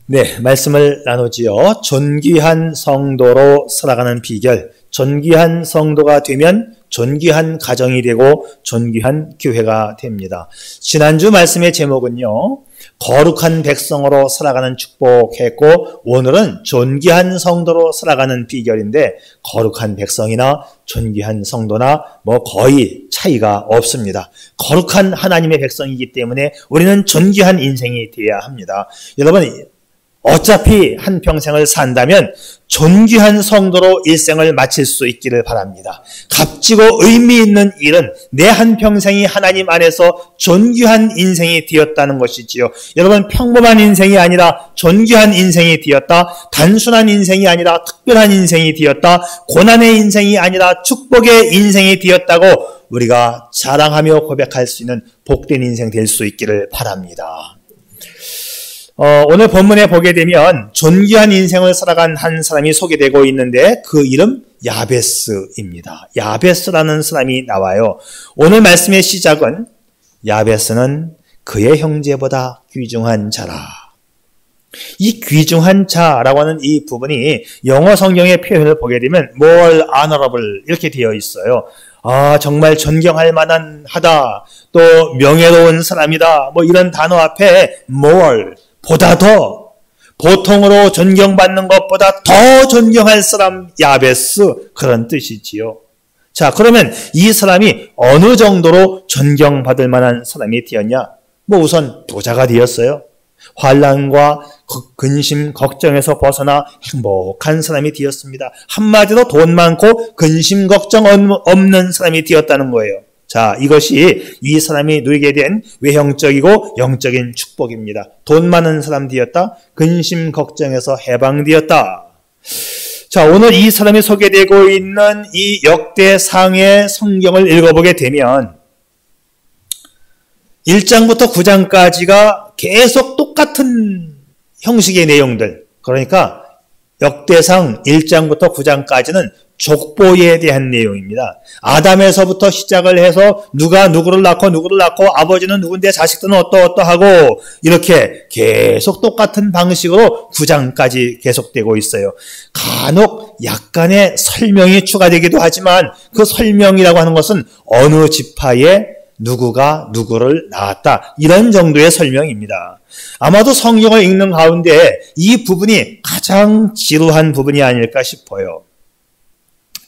네, 말씀을 나누지요. 존귀한 성도로 살아가는 비결. 존귀한 성도가 되면 존귀한 가정이 되고 존귀한 교회가 됩니다. 지난주 말씀의 제목은요, 거룩한 백성으로 살아가는 축복했고, 오늘은 존귀한 성도로 살아가는 비결인데, 거룩한 백성이나 존귀한 성도나 거의 차이가 없습니다. 거룩한 하나님의 백성이기 때문에 우리는 존귀한 인생이 되어야 합니다. 여러분, 어차피 한평생을 산다면 존귀한 성도로 일생을 마칠 수 있기를 바랍니다. 값지고 의미 있는 일은 내 한평생이 하나님 안에서 존귀한 인생이 되었다는 것이지요. 여러분, 평범한 인생이 아니라 존귀한 인생이 되었다. 단순한 인생이 아니라 특별한 인생이 되었다. 고난의 인생이 아니라 축복의 인생이 되었다고 우리가 자랑하며 고백할 수 있는 복된 인생 될 수 있기를 바랍니다. 오늘 본문에 보게 되면 존귀한 인생을 살아간 한 사람이 소개되고 있는데 그 이름 야베스입니다. 야베스라는 사람이 나와요. 오늘 말씀의 시작은 야베스는 그의 형제보다 귀중한 자라. 이 귀중한 자라고 하는 이 부분이 영어 성경의 표현을 보게 되면 more honorable 이렇게 되어 있어요. 정말 존경할 만한 하다, 또 명예로운 사람이다, 이런 단어 앞에 more, 보다 더, 보통으로 존경받는 것보다 더 존경할 사람 야베스, 그런 뜻이지요. 자, 그러면 이 사람이 어느 정도로 존경받을 만한 사람이 되었냐? 우선 부자가 되었어요. 환난과 근심, 걱정에서 벗어나 행복한 사람이 되었습니다. 한마디로 돈 많고 근심, 걱정 없는 사람이 되었다는 거예요. 자, 이것이 이 사람이 누리게 된 외형적이고 영적인 축복입니다. 돈 많은 사람 되었다. 근심, 걱정에서 해방되었다. 자, 오늘 이 사람이 소개되고 있는 이 역대상의 성경을 읽어보게 되면 1장부터 9장까지가 계속 똑같은 형식의 내용들, 그러니까 역대상 1장부터 9장까지는 족보에 대한 내용입니다. 아담에서부터 시작을 해서 누가 누구를 낳고 아버지는 누군데 자식들은 어떠하고 이렇게 계속 똑같은 방식으로 9장까지 계속되고 있어요. 간혹 약간의 설명이 추가되기도 하지만 그 설명이라고 하는 것은 어느 지파에 누구가 누구를 낳았다, 이런 정도의 설명입니다. 아마도 성경을 읽는 가운데 이 부분이 가장 지루한 부분이 아닐까 싶어요.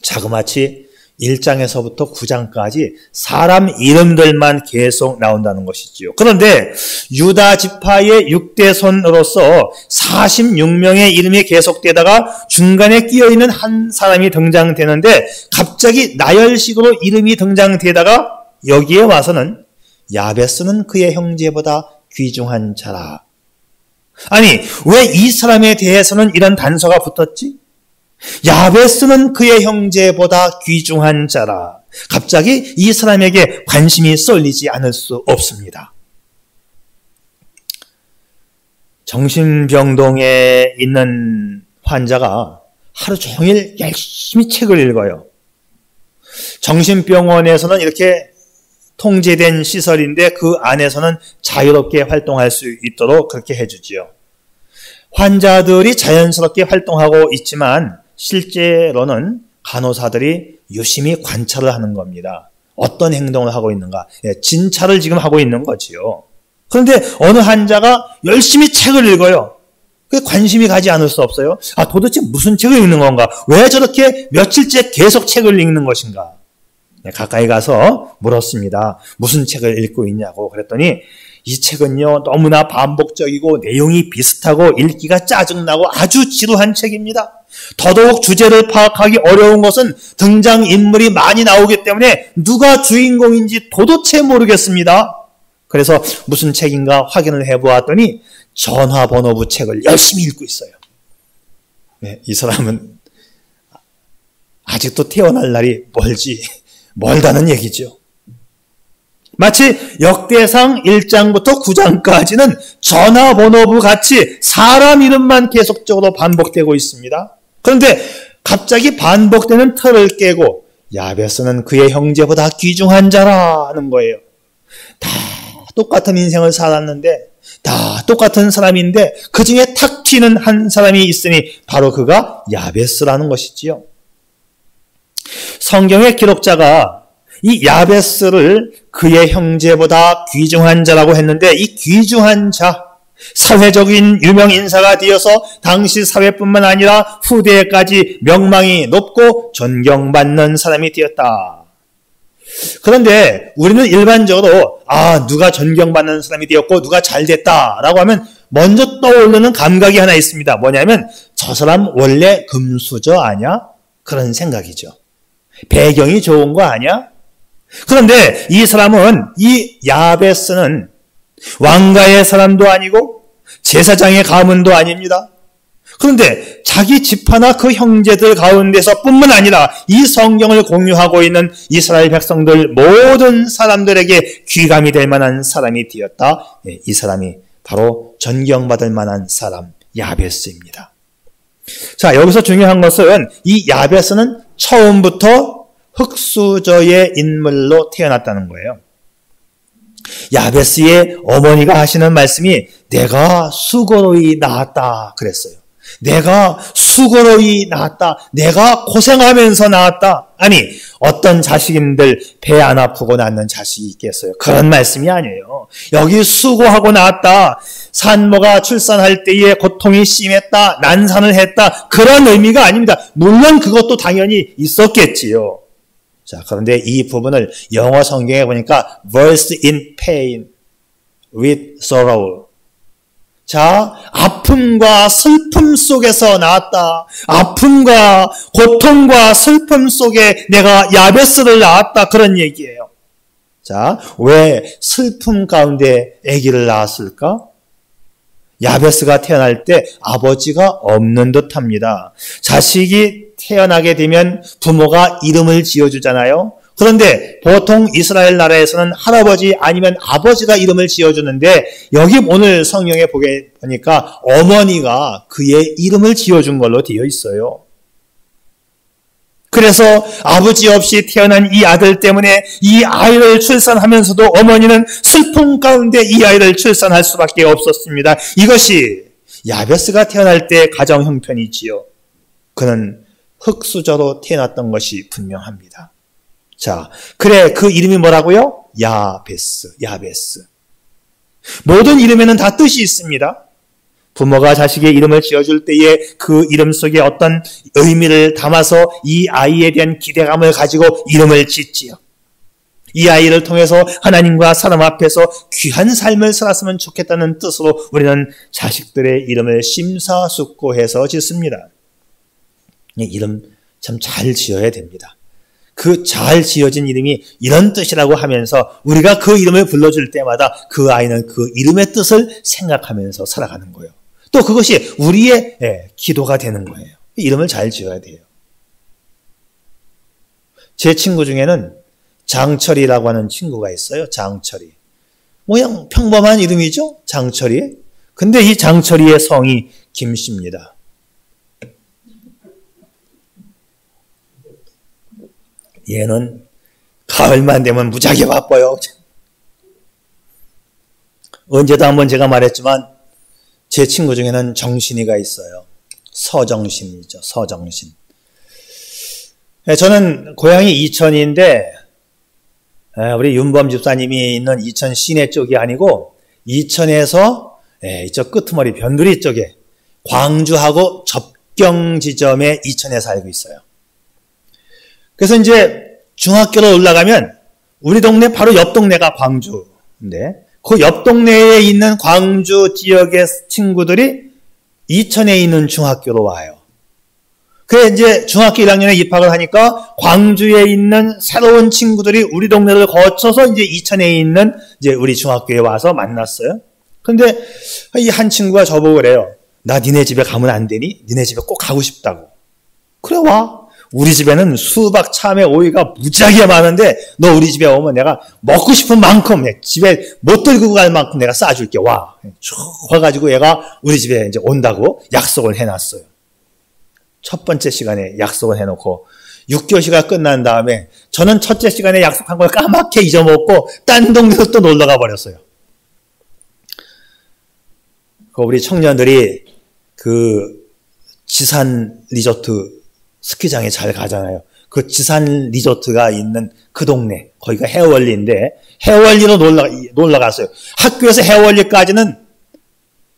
자그마치 1장에서부터 9장까지 사람 이름들만 계속 나온다는 것이지요. 그런데 유다 지파의 6대손으로서 46명의 이름이 계속되다가 중간에 끼어있는 한 사람이 등장되는데 갑자기 나열식으로 이름이 등장되다가 여기에 와서는 야베스는 그의 형제보다 귀중한 자라. 아니, 왜 이 사람에 대해서는 이런 단서가 붙었지? 야베스는 그의 형제보다 귀중한 자라. 갑자기 이 사람에게 관심이 쏠리지 않을 수 없습니다. 정신병동에 있는 환자가 하루 종일 열심히 책을 읽어요. 정신병원에서는 이렇게 통제된 시설인데 그 안에서는 자유롭게 활동할 수 있도록 그렇게 해주지요. 환자들이 자연스럽게 활동하고 있지만 실제로는 간호사들이 유심히 관찰을 하는 겁니다. 어떤 행동을 하고 있는가, 진찰을 지금 하고 있는 거지요. 그런데 어느 환자가 열심히 책을 읽어요. 그게 관심이 가지 않을 수 없어요. 도대체 무슨 책을 읽는 건가? 왜 저렇게 며칠째 계속 책을 읽는 것인가? 가까이 가서 물었습니다. 무슨 책을 읽고 있냐고. 그랬더니 이 책은요, 너무나 반복적이고 내용이 비슷하고 읽기가 짜증나고 아주 지루한 책입니다. 더더욱 주제를 파악하기 어려운 것은 등장인물이 많이 나오기 때문에 누가 주인공인지 도대체 모르겠습니다. 그래서 무슨 책인가 확인을 해보았더니 전화번호부 책을 열심히 읽고 있어요. 이 사람은 아직도 태어날 날이 멀다는 얘기죠. 마치 역대상 1장부터 9장까지는 전화번호부 같이 사람 이름만 계속적으로 반복되고 있습니다. 그런데 갑자기 반복되는 틀을 깨고 야베스는 그의 형제보다 귀중한 자라는 거예요. 다 똑같은 인생을 살았는데, 다 똑같은 사람인데 그 중에 탁 튀는 한 사람이 있으니 바로 그가 야베스라는 것이지요. 성경의 기록자가 이 야베스를 그의 형제보다 귀중한 자라고 했는데 이 귀중한 자, 사회적인 유명 인사가 되어서 당시 사회뿐만 아니라 후대에까지 명망이 높고 존경받는 사람이 되었다. 그런데 우리는 일반적으로 누가 존경받는 사람이 되었고 누가 잘 됐다라고 하면 먼저 떠오르는 감각이 하나 있습니다. 뭐냐면 저 사람 원래 금수저 아냐? 그런 생각이죠. 배경이 좋은 거 아니야? 그런데 이 사람은, 이 야베스는 왕가의 사람도 아니고 제사장의 가문도 아닙니다. 그런데 자기 집하나 그 형제들 가운데서 뿐만 아니라 이 성경을 공유하고 있는 이스라엘 백성들 모든 사람들에게 귀감이 될 만한 사람이 되었다. 이 사람이 바로 존경받을 만한 사람 야베스입니다. 자, 여기서 중요한 것은 이 야베스는 처음부터 흙수저의 인물로 태어났다는 거예요. 야베스의 어머니가 하시는 말씀이 내가 수고로이 낳았다 그랬어요. 내가 수고로이 낳았다. 내가 고생하면서 낳았다. 아니, 어떤 자식인들 배 안 아프고 낳는 자식이 있겠어요? 그런 말씀이 아니에요. 여기 수고하고 낳았다. 산모가 출산할 때에 고통이 심했다. 난산을 했다. 그런 의미가 아닙니다. 물론 그것도 당연히 있었겠지요. 자, 그런데 이 부분을 영어 성경에 보니까 verse in pain with sorrow. 자, 아픔과 슬픔 속에서 낳았다. 아픔과 고통과 슬픔 속에 내가 야베스를 낳았다. 그런 얘기예요. 자, 왜 슬픔 가운데 아기를 낳았을까? 야베스가 태어날 때 아버지가 없는 듯합니다. 자식이 태어나게 되면 부모가 이름을 지어주잖아요. 그런데 보통 이스라엘 나라에서는 할아버지 아니면 아버지가 이름을 지어주는데 여기 오늘 성경에 보니까 어머니가 그의 이름을 지어준 걸로 되어 있어요. 그래서 아버지 없이 태어난 이 아들 때문에 이 아이를 출산하면서도 어머니는 슬픔 가운데 이 아이를 출산할 수밖에 없었습니다. 이것이 야베스가 태어날 때 가정 형편이지요. 그는 흙수저로 태어났던 것이 분명합니다. 자, 그래, 그 이름이 뭐라고요? 야베스. 모든 이름에는 다 뜻이 있습니다. 부모가 자식의 이름을 지어줄 때에 그 이름 속에 어떤 의미를 담아서 이 아이에 대한 기대감을 가지고 이름을 짓지요. 이 아이를 통해서 하나님과 사람 앞에서 귀한 삶을 살았으면 좋겠다는 뜻으로 우리는 자식들의 이름을 심사숙고해서 짓습니다. 이름 참 잘 지어야 됩니다. 그 잘 지어진 이름이 이런 뜻이라고 하면서 우리가 그 이름을 불러줄 때마다 그 아이는 그 이름의 뜻을 생각하면서 살아가는 거예요. 또 그것이 우리의 기도가 되는 거예요. 이름을 잘 지어야 돼요. 제 친구 중에는 장철이라고 하는 친구가 있어요. 장철이. 그냥 평범한 이름이죠. 장철이. 근데 이 장철이의 성이 김씨입니다. 얘는 가을만 되면 무지하게 바빠요. 언제도 한번 제가 말했지만 제 친구 중에는 정신이가 있어요. 서정신이죠. 서정신. 저는 고향이 이천인데 우리 윤범 집사님이 있는 이천 시내 쪽이 아니고 이천에서 이쪽 끄트머리 변두리 쪽에 광주하고 접경 지점에 이천에 살고 있어요. 그래서 이제 중학교로 올라가면 우리 동네 바로 옆 동네가 광주인데 그 옆 동네에 있는 광주 지역의 친구들이 이천에 있는 중학교로 와요. 그래 이제 중학교 1학년에 입학을 하니까 광주에 있는 새로운 친구들이 우리 동네를 거쳐서 이제 이천에 있는 이제 우리 중학교에 와서 만났어요. 근데 이 한 친구가 저보고 그래요. 나 니네 집에 가면 안 되니? 니네 집에 꼭 가고 싶다고. 그래 와. 우리 집에는 수박, 참외, 오이가 무지하게 많은데 너 우리 집에 오면 내가 먹고 싶은 만큼 집에 못 들고 갈 만큼 내가 싸줄게. 와. 쭉 와가지고 얘가 우리 집에 이제 온다고 약속을 해놨어요. 첫 번째 시간에 약속을 해놓고 6교시가 끝난 다음에 저는 첫째 시간에 약속한 걸 까맣게 잊어먹고 딴 동네로 또 놀러가 버렸어요. 우리 청년들이 그 지산 리조트 스키장에 잘 가잖아요. 그 지산 리조트가 있는 그 동네, 거기가 해월리인데, 해월리로 놀러 갔어요. 학교에서 해월리까지는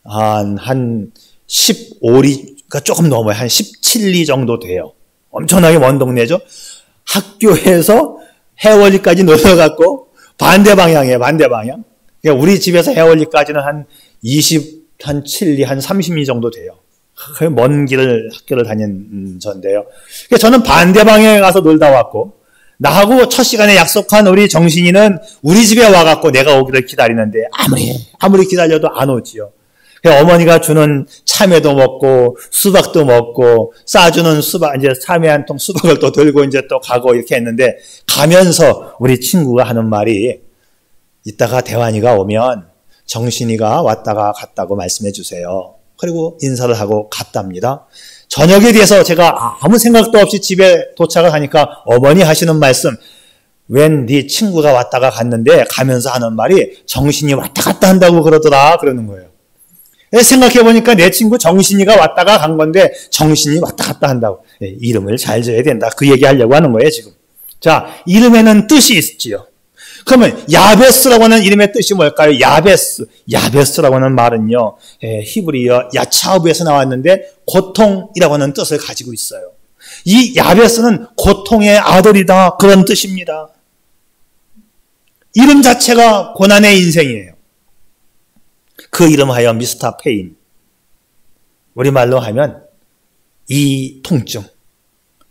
한 15리가 조금 넘어요. 한 17리 정도 돼요. 엄청나게 먼 동네죠. 학교에서 해월리까지 놀러 갔고, 반대 방향이에요, 반대 방향. 그러니까 우리 집에서 해월리까지는 한 7리, 한 30리 정도 돼요. 먼 길을 학교를 다닌 전데요. 저는 반대 방향에 가서 놀다 왔고, 나하고 첫 시간에 약속한 우리 정신이는 우리 집에 와갖고 내가 오기를 기다리는데 아무리 기다려도 안 오지요. 어머니가 주는 참외도 먹고 수박도 먹고 싸주는 수박, 이제 참외 한 통 수박을 또 들고 이제 또 가고 이렇게 했는데, 가면서 우리 친구가 하는 말이, 이따가 대환이가 오면 정신이가 왔다가 갔다고 말씀해 주세요. 그리고 인사를 하고 갔답니다. 저녁에 대해서 제가 아무 생각도 없이 집에 도착을 하니까 어머니 하시는 말씀, 웬 네 친구가 왔다가 갔는데 가면서 하는 말이 정신이 왔다 갔다 한다고 그러더라, 그러는 거예요. 생각해보니까 내 친구 정신이가 왔다가 간 건데 정신이 왔다 갔다 한다고. 이름을 잘 지어야 된다, 그 얘기하려고 하는 거예요 지금. 자, 이름에는 뜻이 있지요. 그러면 야베스라고 하는 이름의 뜻이 뭘까요? 야베스라고 하는 말은요, 히브리어 야차우브에서 나왔는데 고통이라고 하는 뜻을 가지고 있어요. 이 야베스는 고통의 아들이다, 그런 뜻입니다. 이름 자체가 고난의 인생이에요. 그 이름하여 미스터 페인, 우리말로 하면 이 통증,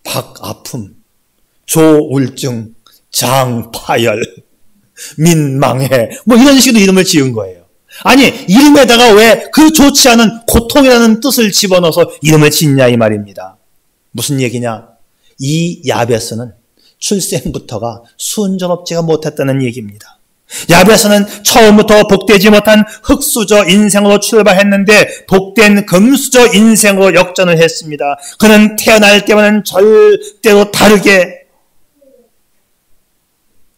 박 아픔, 조울증, 장 파열, 민망해, 뭐 이런 식으로 이름을 지은 거예요. 아니, 이름에다가 왜 그 좋지 않은 고통이라는 뜻을 집어넣어서 이름을 짓냐 이 말입니다. 무슨 얘기냐? 이 야베스는 출생부터가 순조롭지가 못했다는 얘기입니다. 야베스는 처음부터 복되지 못한 흙수저 인생으로 출발했는데 복된 금수저 인생으로 역전을 했습니다. 그는 태어날 때와는 절대로 다르게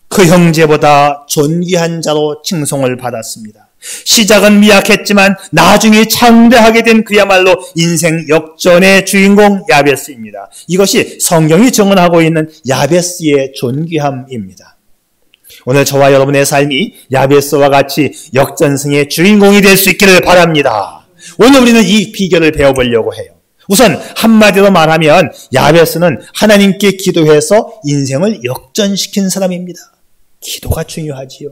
그 형제보다 존귀한 자로 칭송을 받았습니다. 시작은 미약했지만 나중에 창대하게 된 그야말로 인생 역전의 주인공 야베스입니다. 이것이 성경이 증언하고 있는 야베스의 존귀함입니다. 오늘 저와 여러분의 삶이 야베스와 같이 역전승의 주인공이 될 수 있기를 바랍니다. 오늘 우리는 이 비결을 배워보려고 해요. 우선 한마디로 말하면 야베스는 하나님께 기도해서 인생을 역전시킨 사람입니다. 기도가 중요하지요.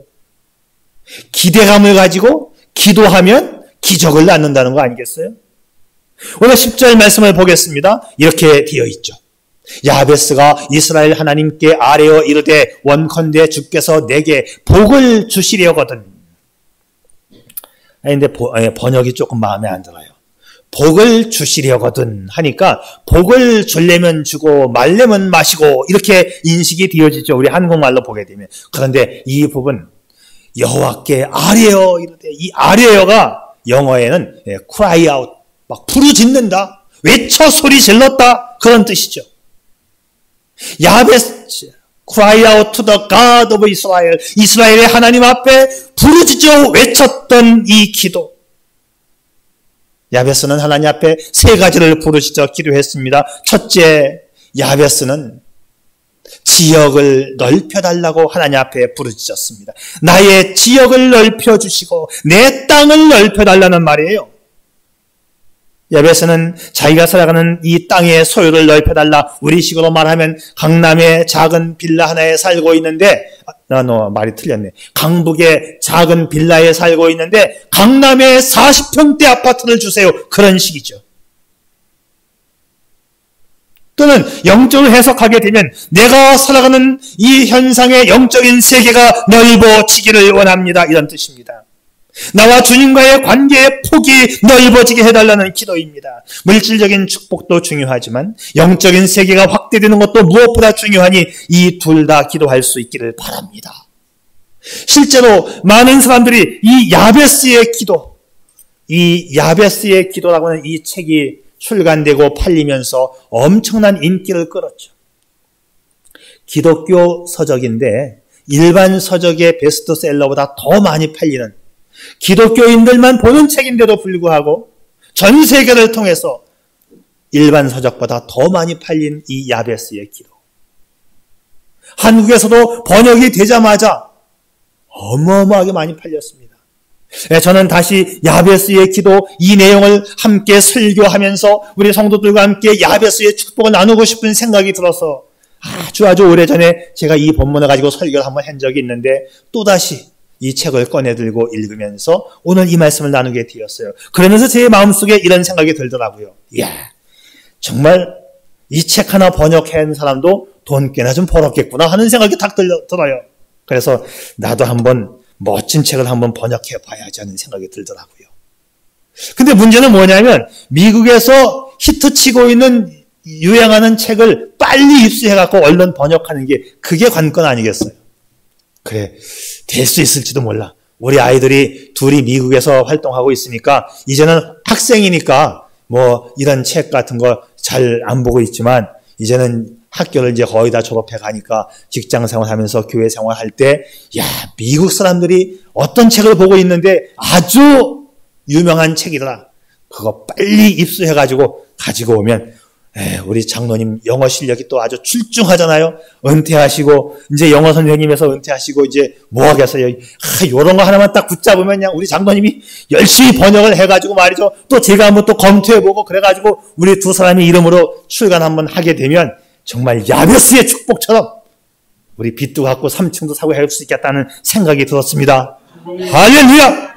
기대감을 가지고 기도하면 기적을 낳는다는 거 아니겠어요? 오늘 10절 말씀을 보겠습니다. 이렇게 되어 있죠. 야베스가 이스라엘 하나님께 아뢰어 이르되 원컨대 주께서 내게 복을 주시려거든. 근데 번역이 조금 마음에 안 들어요. 복을 주시려거든 하니까 복을 주려면 주고 말려면 마시고 이렇게 인식이 되어지죠. 우리 한국말로 보게 되면. 그런데 이 부분 여호와께 아뢰어 이르되, 이 아뢰어가 영어에는 cry out, 막 부르짖는다, 외쳐 소리 질렀다, 그런 뜻이죠. 야베스 cry out to the God of Israel, 이스라엘의 하나님 앞에 부르짖어 외쳤던 이 기도. 야베스는 하나님 앞에 세 가지를 부르짖어 기도했습니다. 첫째, 야베스는 지역을 넓혀달라고 하나님 앞에 부르짖었습니다. 나의 지역을 넓혀주시고 내 땅을 넓혀달라는 말이에요. 야베스는 자기가 살아가는 이 땅의 소유를 넓혀달라, 우리식으로 말하면 강남의 작은 빌라 하나에 살고 있는데, 말이 틀렸네. 강북의 작은 빌라에 살고 있는데 강남에 40평대 아파트를 주세요, 그런 식이죠. 또는 영적으로 해석하게 되면 내가 살아가는 이 현상의 영적인 세계가 넓어지기를 원합니다, 이런 뜻입니다. 나와 주님과의 관계의 폭이 넓어지게 해달라는 기도입니다. 물질적인 축복도 중요하지만 영적인 세계가 확대되는 것도 무엇보다 중요하니 이 둘 다 기도할 수 있기를 바랍니다. 실제로 많은 사람들이 이 야베스의 기도라고 하는 이 책이 출간되고 팔리면서 엄청난 인기를 끌었죠. 기독교 서적인데 일반 서적의 베스트셀러보다 더 많이 팔리는, 기독교인들만 보는 책인데도 불구하고 전 세계를 통해서 일반 서적보다 더 많이 팔린 이 야베스의 기도. 한국에서도 번역이 되자마자 어마어마하게 많이 팔렸습니다. 저는 다시 야베스의 기도 이 내용을 함께 설교하면서 우리 성도들과 함께 야베스의 축복을 나누고 싶은 생각이 들어서 아주 오래전에 제가 이 본문을 가지고 설교를 한번 한 적이 있는데 또다시 이 책을 꺼내들고 읽으면서 오늘 이 말씀을 나누게 되었어요. 그러면서 제 마음속에 이런 생각이 들더라고요. 이야, 정말 이 책 하나 번역한 사람도 돈 꽤나 좀 벌었겠구나 하는 생각이 딱 들어요. 그래서 나도 한번 멋진 책을 한번 번역해 봐야지 하는 생각이 들더라고요. 근데 문제는 뭐냐면 미국에서 히트치고 있는 유행하는 책을 빨리 입수해갖고 얼른 번역하는 게 그게 관건 아니겠어요? 그래, 될 수 있을지도 몰라. 우리 아이들이 둘이 미국에서 활동하고 있으니까 이제는 학생이니까 뭐 이런 책 같은 거 잘 안 보고 있지만 이제는 학교를 이제 거의 다 졸업해 가니까 직장 생활하면서 교회 생활할 때, 야, 미국 사람들이 어떤 책을 보고 있는데 아주 유명한 책이더라. 그거 빨리 입수해가지고 가지고 오면, 우리 장로님 영어 실력이 또 아주 출중하잖아요. 은퇴하시고, 이제 영어 선생님에서 은퇴하시고, 이제 뭐 하겠어요. 요런 거 하나만 딱 붙잡으면 그냥 우리 장로님이 열심히 번역을 해가지고 말이죠. 또 제가 한번 또 검토해보고 그래가지고 우리 두 사람이 이름으로 출간 한번 하게 되면 정말 야베스의 축복처럼 우리 빚도 갚고 3층도 사고 할 수 있겠다는 생각이 들었습니다. 할렐루야!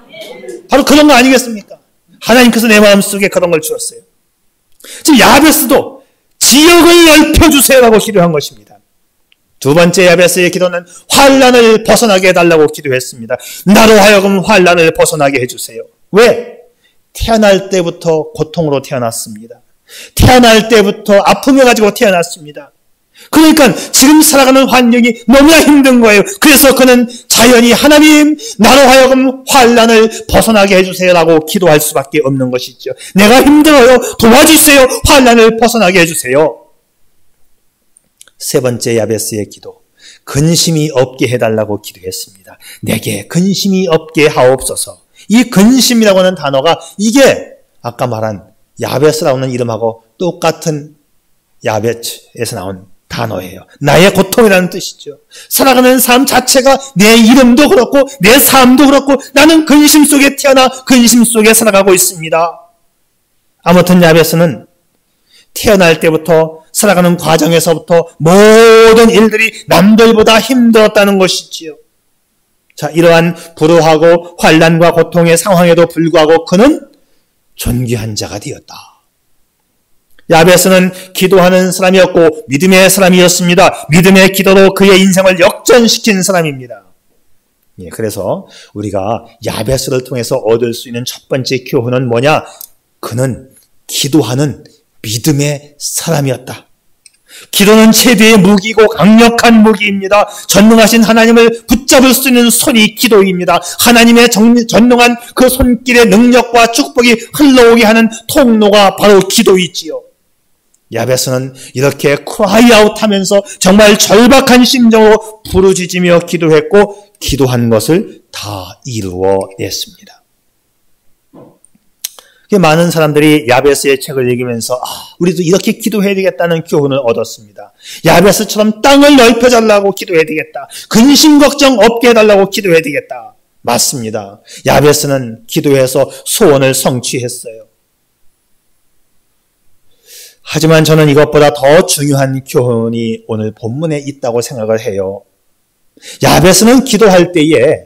바로 그런 거 아니겠습니까? 하나님께서 내 마음속에 그런 걸 주었어요. 지금 야베스도 지역을 넓혀주세요라고 기도한 것입니다. 두 번째 야베스의 기도는 환난을 벗어나게 해달라고 기도했습니다. 나로 하여금 환난을 벗어나게 해주세요. 왜? 태어날 때부터 고통으로 태어났습니다. 태어날 때부터 아픔을 가지고 태어났습니다. 그러니까 지금 살아가는 환경이 너무나 힘든 거예요. 그래서 그는 자연히 하나님, 나로 하여금 환난을 벗어나게 해주세요라고 기도할 수밖에 없는 것이죠. 내가 힘들어요. 도와주세요. 환난을 벗어나게 해주세요. 세 번째 야베스의 기도. 근심이 없게 해달라고 기도했습니다. 내게 근심이 없게 하옵소서. 이 근심이라고 하는 단어가 이게 아까 말한 야베스라고 하는 이름하고 똑같은 야베츠에서 나온 단어예요. 나의 고통이라는 뜻이죠. 살아가는 삶 자체가 내 이름도 그렇고 내 삶도 그렇고 나는 근심 속에 태어나 근심 속에 살아가고 있습니다. 아무튼 야베스는 태어날 때부터 살아가는 과정에서부터 모든 일들이 남들보다 힘들었다는 것이지요. 자, 이러한 불우하고 환난과 고통의 상황에도 불구하고 그는 존귀한 자가 되었다. 야베스는 기도하는 사람이었고 믿음의 사람이었습니다. 믿음의 기도로 그의 인생을 역전시킨 사람입니다. 그래서 우리가 야베스를 통해서 얻을 수 있는 첫 번째 교훈은 뭐냐? 그는 기도하는 믿음의 사람이었다. 기도는 최대의 무기고 강력한 무기입니다. 전능하신 하나님을 붙잡을 수 있는 손이 기도입니다. 하나님의 전능한 그 손길의 능력과 축복이 흘러오게 하는 통로가 바로 기도이지요. 야베스는 이렇게 크라이아웃 하면서 정말 절박한 심정으로 부르짖으며 기도했고 기도한 것을 다 이루어냈습니다. 많은 사람들이 야베스의 책을 읽으면서 우리도 이렇게 기도해야 되겠다는 교훈을 얻었습니다. 야베스처럼 땅을 넓혀달라고 기도해야 되겠다. 근심 걱정 없게 해달라고 기도해야 되겠다. 맞습니다. 야베스는 기도해서 소원을 성취했어요. 하지만 저는 이것보다 더 중요한 교훈이 오늘 본문에 있다고 생각을 해요. 야베스는 기도할 때에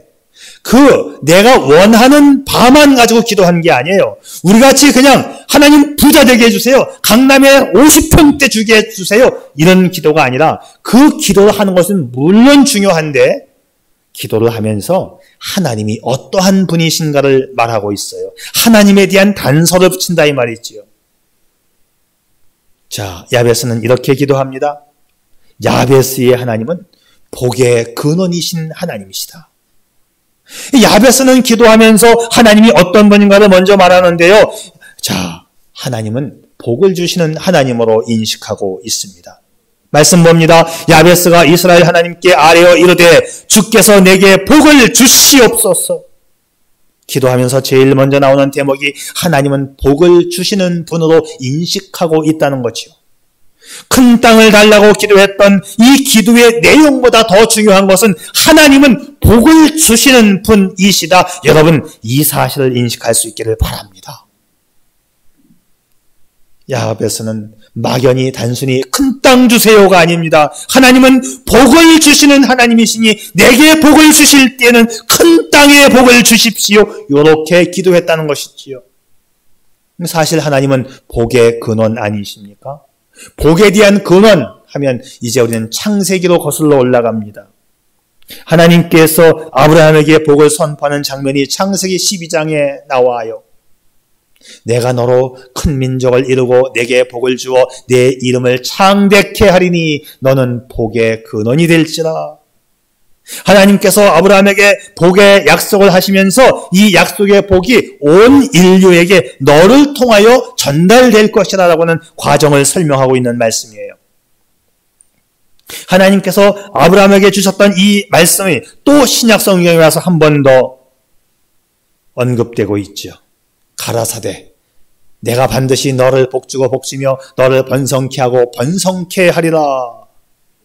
내가 원하는 바만 가지고 기도한 게 아니에요. 우리 같이 그냥 하나님 부자 되게 해주세요. 강남에 50평대 주게 해주세요. 이런 기도가 아니라 그 기도를 하는 것은 물론 중요한데 기도를 하면서 하나님이 어떠한 분이신가를 말하고 있어요. 하나님에 대한 단서를 붙인다 이 말이지요. 자, 야베스는 이렇게 기도합니다. 야베스의 하나님은 복의 근원이신 하나님이시다. 야베스는 기도하면서 하나님이 어떤 분인가를 먼저 말하는데요. 자, 하나님은 복을 주시는 하나님으로 인식하고 있습니다. 말씀 봅니다. 야베스가 이스라엘 하나님께 아뢰어 이르되 주께서 내게 복을 주시옵소서. 기도하면서 제일 먼저 나오는 대목이 하나님은 복을 주시는 분으로 인식하고 있다는 거지요. 큰 땅을 달라고 기도했던 이 기도의 내용보다 더 중요한 것은 하나님은 복을 주시는 분이시다. 여러분, 이 사실을 인식할 수 있기를 바랍니다. 야베스는 막연히 단순히 큰 땅 주세요가 아닙니다. 하나님은 복을 주시는 하나님이시니 내게 복을 주실 때에는 큰 땅에 복을 주십시오. 이렇게 기도했다는 것이지요. 사실 하나님은 복의 근원 아니십니까? 복에 대한 근원 하면 이제 우리는 창세기로 거슬러 올라갑니다. 하나님께서 아브라함에게 복을 선포하는 장면이 창세기 12장에 나와요. 내가 너로 큰 민족을 이루고 내게 복을 주어 내 이름을 창대케 하리니 너는 복의 근원이 될지라. 하나님께서 아브라함에게 복의 약속을 하시면서 이 약속의 복이 온 인류에게 너를 통하여 전달될 것이라 라고는 과정을 설명하고 있는 말씀이에요. 하나님께서 아브라함에게 주셨던 이 말씀이 또 신약 성경에 와서 한 번 더 언급되고 있죠. 가라사대 내가 반드시 너를 복주고 복주며 너를 번성케 하고 번성케 하리라.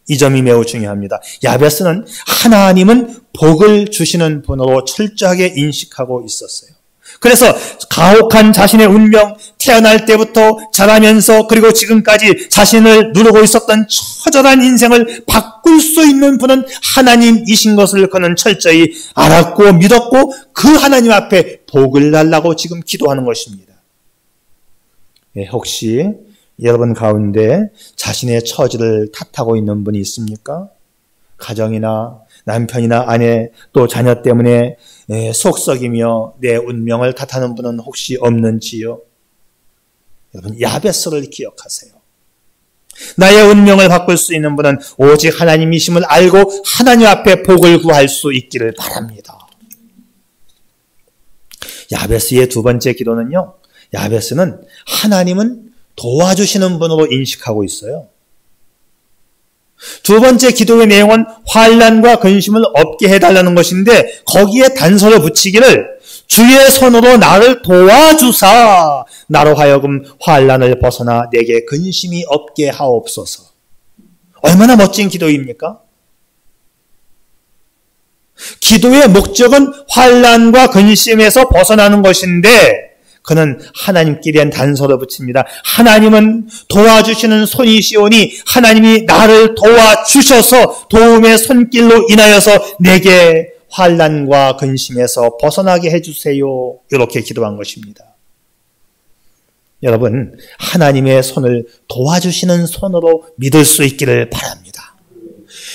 이 점이 매우 중요합니다. 야베스는 하나님은 복을 주시는 분으로 철저하게 인식하고 있었어요. 그래서 가혹한 자신의 운명, 태어날 때부터 자라면서 그리고 지금까지 자신을 누르고 있었던 처절한 인생을 바꿀 수 있는 분은 하나님이신 것을 그는 철저히 알았고 믿었고 그 하나님 앞에 복을 달라고 지금 기도하는 것입니다. 혹시 여러분 가운데 자신의 처지를 탓하고 있는 분이 있습니까? 가정이나 남편이나 아내 또 자녀 때문에 속썩이며 내 운명을 탓하는 분은 혹시 없는지요? 여러분 야베스를 기억하세요. 나의 운명을 바꿀 수 있는 분은 오직 하나님이심을 알고 하나님 앞에 복을 구할 수 있기를 바랍니다. 야베스의 두 번째 기도는요. 야베스는 하나님은 도와주시는 분으로 인식하고 있어요. 두 번째 기도의 내용은 환난과 근심을 없게 해달라는 것인데 거기에 단서를 붙이기를 주의 손으로 나를 도와주사 나로 하여금 환난을 벗어나 내게 근심이 없게 하옵소서. 얼마나 멋진 기도입니까? 기도의 목적은 환난과 근심에서 벗어나는 것인데 그는 하나님께 대한 단서를 붙입니다. 하나님은 도와주시는 손이시오니 하나님이 나를 도와주셔서 도움의 손길로 인하여서 내게 환난과 근심에서 벗어나게 해주세요. 이렇게 기도한 것입니다. 여러분, 하나님의 손을 도와주시는 손으로 믿을 수 있기를 바랍니다.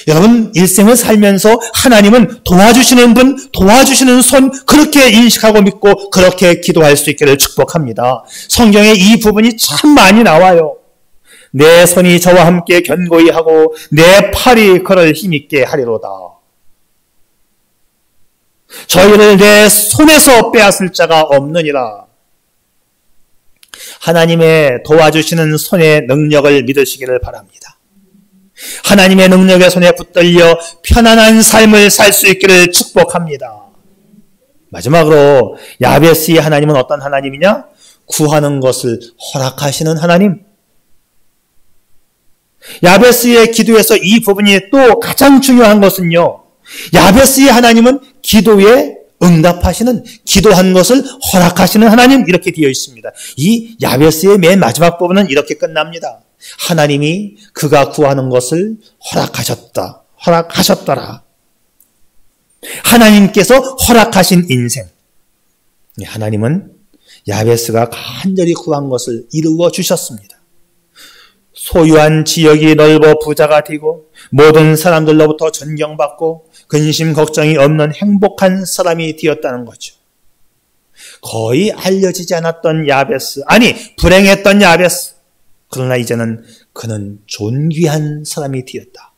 여러분, 일생을 살면서 하나님은 도와주시는 분, 도와주시는 손 그렇게 인식하고 믿고 그렇게 기도할 수 있기를 축복합니다. 성경에 이 부분이 참 많이 나와요. 내 손이 저와 함께 견고히 하고 내 팔이 그를 힘있게 하리로다. 저희를 내 손에서 빼앗을 자가 없느니라. 하나님의 도와주시는 손의 능력을 믿으시기를 바랍니다. 하나님의 능력의 손에 붙들려 편안한 삶을 살 수 있기를 축복합니다. 마지막으로 야베스의 하나님은 어떤 하나님이냐? 구하는 것을 허락하시는 하나님. 야베스의 기도에서 이 부분이 또 가장 중요한 것은요. 야베스의 하나님은 기도에 응답하시는, 기도한 것을 허락하시는 하나님 이렇게 되어 있습니다. 이 야베스의 맨 마지막 부분은 이렇게 끝납니다. 하나님이 그가 구하는 것을 허락하셨더라. 하나님께서 허락하신 인생. 하나님은 야베스가 간절히 구한 것을 이루어 주셨습니다. 소유한 지역이 넓어 부자가 되고 모든 사람들로부터 존경받고 근심 걱정이 없는 행복한 사람이 되었다는 거죠. 거의 알려지지 않았던 야베스, 아니 불행했던 야베스. 그러나 이제는 그는 존귀한 사람이 되었다.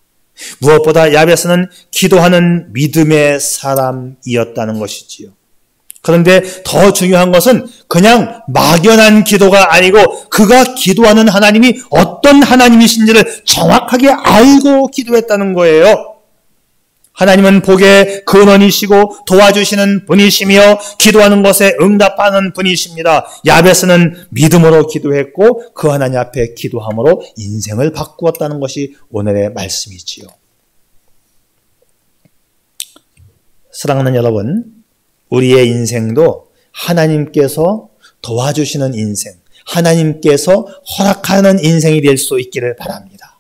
무엇보다 야베스는 기도하는 믿음의 사람이었다는 것이지요. 그런데 더 중요한 것은 그냥 막연한 기도가 아니고 그가 기도하는 하나님이 어떤 하나님이신지를 정확하게 알고 기도했다는 거예요. 하나님은 복의 근원이시고 도와주시는 분이시며 기도하는 것에 응답하는 분이십니다. 야베스는 믿음으로 기도했고 그 하나님 앞에 기도함으로 인생을 바꾸었다는 것이 오늘의 말씀이지요. 사랑하는 여러분, 우리의 인생도 하나님께서 도와주시는 인생, 하나님께서 허락하는 인생이 될 수 있기를 바랍니다.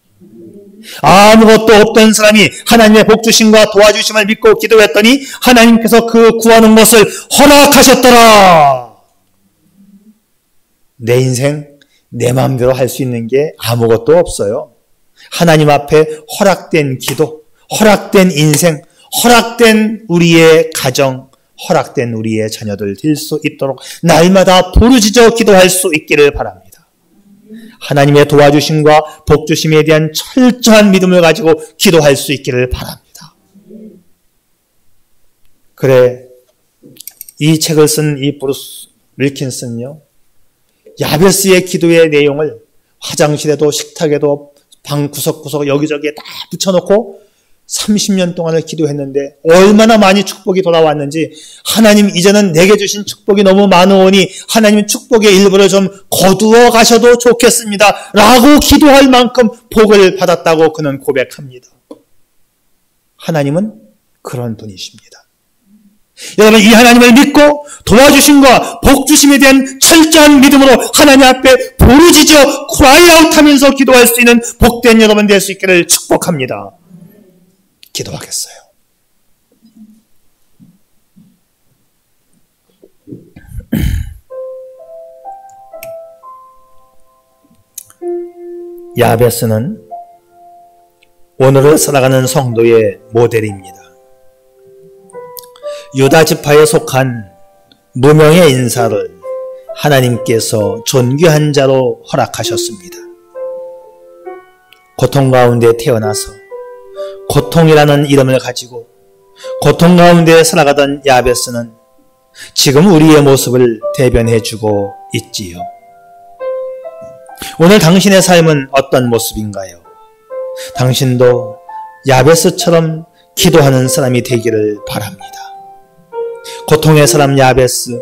아무것도 없던 사람이 하나님의 복주심과 도와주심을 믿고 기도했더니 하나님께서 그 구하는 것을 허락하셨더라. 내 인생, 내 마음대로 할 수 있는 게 아무것도 없어요. 하나님 앞에 허락된 기도, 허락된 인생, 허락된 우리의 가정, 허락된 우리의 자녀들 될 수 있도록 날마다 부르짖어 기도할 수 있기를 바랍니다. 하나님의 도와주심과 복주심에 대한 철저한 믿음을 가지고 기도할 수 있기를 바랍니다. 그래, 이 책을 쓴 이 브루스 윌킨슨요, 야베스의 기도의 내용을 화장실에도 식탁에도 방 구석구석 여기저기에 다 붙여놓고 30년 동안을 기도했는데 얼마나 많이 축복이 돌아왔는지, 하나님 이제는 내게 주신 축복이 너무 많으오니 하나님 축복의 일부를 좀 거두어 가셔도 좋겠습니다 라고 기도할 만큼 복을 받았다고 그는 고백합니다. 하나님은 그런 분이십니다. 여러분, 이 하나님을 믿고 도와주심과 복주심에 대한 철저한 믿음으로 하나님 앞에 부르짖어 크라이아웃 하면서 기도할 수 있는 복된 여러분 될 수 있기를 축복합니다. 기도하겠어요. 야베스는 오늘을 살아가는 성도의 모델입니다. 유다 지파에 속한 무명의 인사를 하나님께서 존귀한 자로 허락하셨습니다. 고통 가운데 태어나서 고통이라는 이름을 가지고 고통 가운데 살아가던 야베스는 지금 우리의 모습을 대변해주고 있지요. 오늘 당신의 삶은 어떤 모습인가요? 당신도 야베스처럼 기도하는 사람이 되기를 바랍니다. 고통의 사람 야베스,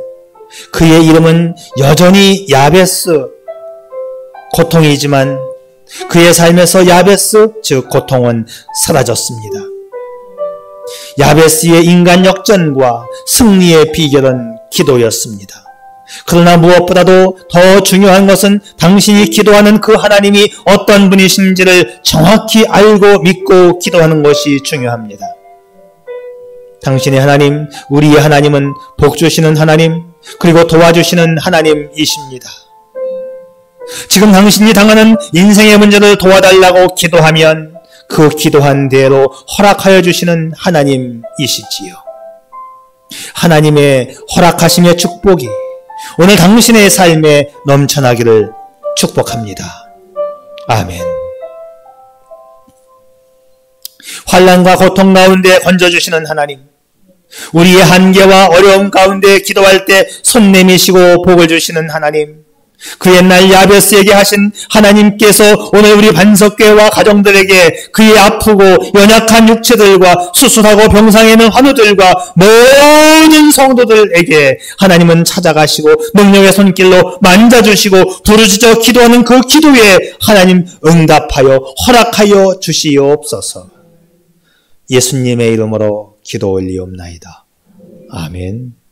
그의 이름은 여전히 야베스, 고통이지만 그의 삶에서 야베스, 즉 고통은 사라졌습니다. 야베스의 인간 역전과 승리의 비결은 기도였습니다. 그러나 무엇보다도 더 중요한 것은 당신이 기도하는 그 하나님이 어떤 분이신지를 정확히 알고 믿고 기도하는 것이 중요합니다. 당신의 하나님, 우리의 하나님은 복 주시는 하나님, 그리고 도와주시는 하나님이십니다. 지금 당신이 당하는 인생의 문제를 도와달라고 기도하면 그 기도한 대로 허락하여 주시는 하나님이시지요. 하나님의 허락하심의 축복이 오늘 당신의 삶에 넘쳐나기를 축복합니다. 아멘. 환난과 고통 가운데 건져주시는 하나님, 우리의 한계와 어려움 가운데 기도할 때 손 내미시고 복을 주시는 하나님, 그 옛날 야베스에게 하신 하나님께서 오늘 우리 반석교회와 가정들에게 그의 아프고 연약한 육체들과 수술하고 병상에 있는 환우들과 모든 성도들에게 하나님은 찾아가시고 능력의 손길로 만져주시고 부르짖어 기도하는 그 기도에 하나님 응답하여 허락하여 주시옵소서. 예수님의 이름으로 기도 올리옵나이다. 아멘.